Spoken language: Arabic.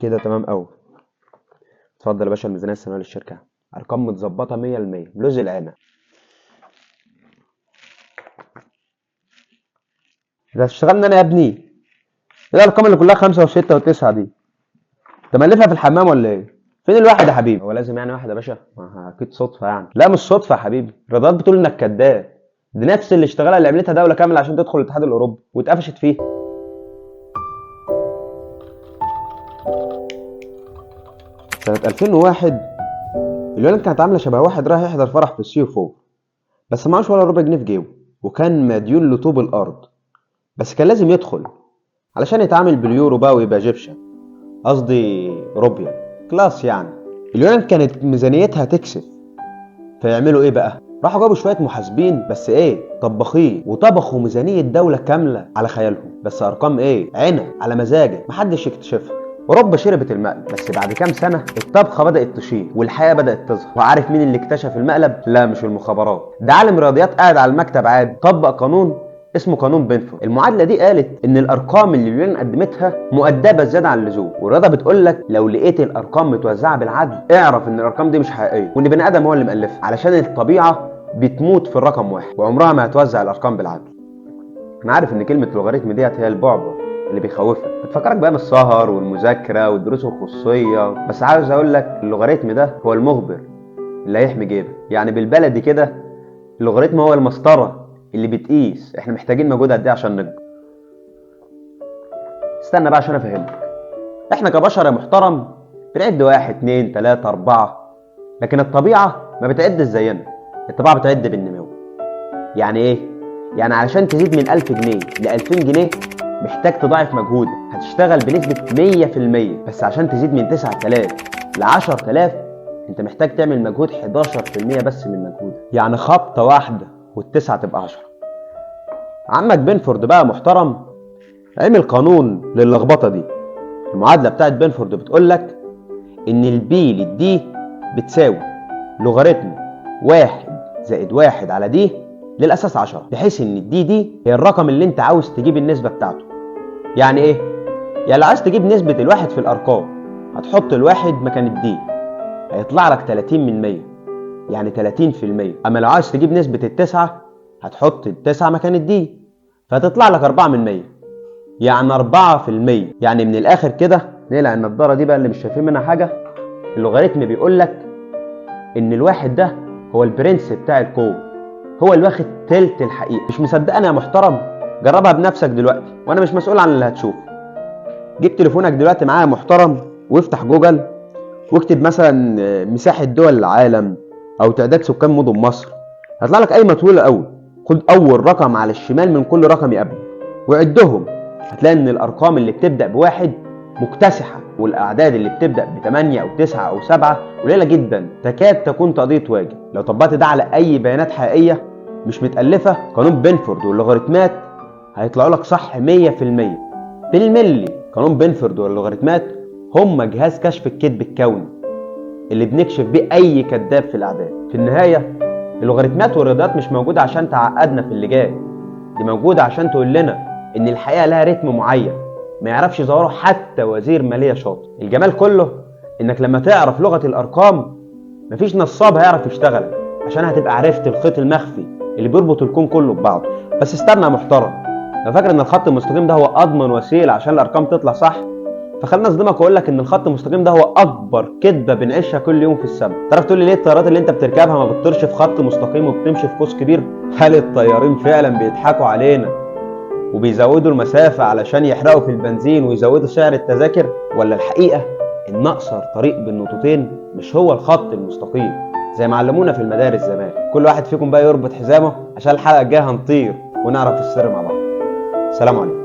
كده تمام قوي. اتفضل يا باشا، الميزانيه السنويه للشركه ارقام متظبطه 100%، لوز العنب. ده اشتغلنا انا يا ابني. ايه الارقام اللي كلها 5 و6 و9 دي؟ انت مالفها في الحمام ولا ايه؟ فين الواحد يا حبيبي؟ هو لازم يعني واحد يا باشا؟ اكيد صدفه يعني. لا مش صدفه يا حبيبي، الرياضيات بتقول انك كذاب. دي نفس اللي اشتغلها اللي عملتها دوله كامله عشان تدخل الاتحاد الاوروبي واتقفشت فيه. سنه 2001 اليونان كانت عامله شبه واحد رايح يحضر فرح في السي 4، بس معهوش ولا ربع جنيه في جيبه، وكان مديون لطوب الارض. بس كان لازم يدخل علشان يتعامل باليورو بقى ويبقى ايجيبشن، قصدي روبيا كلاس يعني. اليونان كانت ميزانيتها تكسف، فيعملوا ايه بقى؟ راحوا جابوا شويه محاسبين بس ايه، طباخين، وطبخوا ميزانيه دوله كامله على خيالهم، بس ارقام ايه، عنب على مزاجك محدش يكتشفها. اوروبا شربت المقلب، بس بعد كام سنه الطبخه بدات تشيل والحياه بدات تظهر. وعارف مين اللي اكتشف المقلب؟ لا مش المخابرات، ده عالم رياضيات قاعد على المكتب عادي طبق قانون اسمه قانون بينفورد. المعادله دي قالت ان الارقام اللي اليونان قدمتها مؤدبه زياده عن اللزوم، والرياضه بتقول لك لو لقيت الارقام متوزعه بالعدل اعرف ان الارقام دي مش حقيقيه، وان بني ادم هو اللي مؤلفها، علشان الطبيعه بتموت في الرقم واحد وعمرها ما هتوزع الارقام بالعدل. انا عارف ان كلمه لوغاريتم ديت هي البعبع اللي بيخوفك، بتفكرك بقى بالسهر والمذاكره والدروس الخصوصيه، بس عاوز اقول لك اللوغاريتم ده هو المخبر اللي هيحمي جيبك. يعني بالبلدي كده اللوغاريتم هو المسطره اللي بتقيس احنا محتاجين مجهود قد ايه عشان نكبر. استنى بقى عشان افهمك. احنا كبشر يا محترم بنعد 1 2 3 4، لكن الطبيعه ما بتعدش زينا، الطبيعه بتعد بالنمو. يعني ايه؟ يعني علشان تزيد من 1000 جنيه ل 2000 جنيه محتاج تضاعف مجهودك، هتشتغل بنسبة 100%، بس عشان تزيد من 9000 ل 10000 انت محتاج تعمل مجهود 11% بس من مجهودك، يعني خبطة واحدة والتسعة تبقى 10. عمك بنفورد بقى محترم عمل قانون للخبطة دي. المعادلة بتاعت بنفورد بتقول لك ان البي للدي بتساوي لوغاريتم 1 زائد 1 على دي للأساس 10، بحيث ان الدي دي هي الرقم اللي انت عاوز تجيب النسبة بتاعته. يعني ايه؟ يعني لو عايز تجيب نسبة الواحد في الأرقام هتحط الواحد مكان الدي، هيطلع لك 30 من 100، يعني 30%. أما لو عايز تجيب نسبة التسعة هتحط التسعة مكان الدي، فهتطلع لك 4 من 100، يعني 4%. يعني من الآخر كده نقلع النضارة دي بقى اللي مش شايفين منها حاجة، اللوغاريتم بيقول لك إن الواحد ده هو البرنس بتاع الكون، هو اللي واخد تلت الحقيقة. مش مصدقني يا محترم؟ جربها بنفسك دلوقتي وأنا مش مسؤول عن اللي هتشوفه. جيب تليفونك دلوقتي معايا محترم وافتح جوجل واكتب مثلا مساحة دول العالم او تعداد سكان مدن مصر، هيطلع لك قايمة طويلة قوي. خد اول رقم على الشمال من كل رقم يقابله وعدهم، هتلاقي ان الارقام اللي بتبدأ بواحد مكتسحة، والاعداد اللي بتبدأ ب8 او 9 او 7 قليلة جدا، تكاد تكون تقضية واجب. لو طبقت ده على اي بيانات حقيقية مش متألفة، قانون بينفورد واللوغاريتمات هيطلعوا لك صح 100% بالملي. قانون بينفورد واللوغاريتمات هم جهاز كشف الكذب الكوني اللي بنكشف بيه اي كذاب في الاعداد. في النهايه اللوغاريتمات والرياضيات مش موجوده عشان تعقدنا في اللي جاي، دي موجوده عشان تقول لنا ان الحقيقه لها رتم معين ما يعرفش يظهره حتى وزير ماليه شاطر. الجمال كله انك لما تعرف لغه الارقام مفيش نصاب هيعرف يشتغلك، عشان هتبقى عرفت الخيط المخفي اللي بيربط الكون كله ببعضه. بس استنى يا محترم، لو فاكر ان الخط المستقيم ده هو اضمن وسيله عشان الارقام تطلع صح، فخلينا اصدمك واقول لك ان الخط المستقيم ده هو اكبر كذبه بنعيشها كل يوم في السماء. تعرف تقول لي ليه الطيارات اللي انت بتركبها ما بتطيرش في خط مستقيم وبتمشي في قوس كبير؟ هل الطيارين فعلا بيضحكوا علينا وبيزودوا المسافه علشان يحرقوا في البنزين ويزودوا سعر التذاكر، ولا الحقيقه ان اقصر طريق بين نقطتين مش هو الخط المستقيم زي ما علمونا في المدارس زمان؟ كل واحد فيكم بقى يربط حزامه عشان الحلقه الجايه هنطير ونعرف السر مع بعض. سلام عليكم.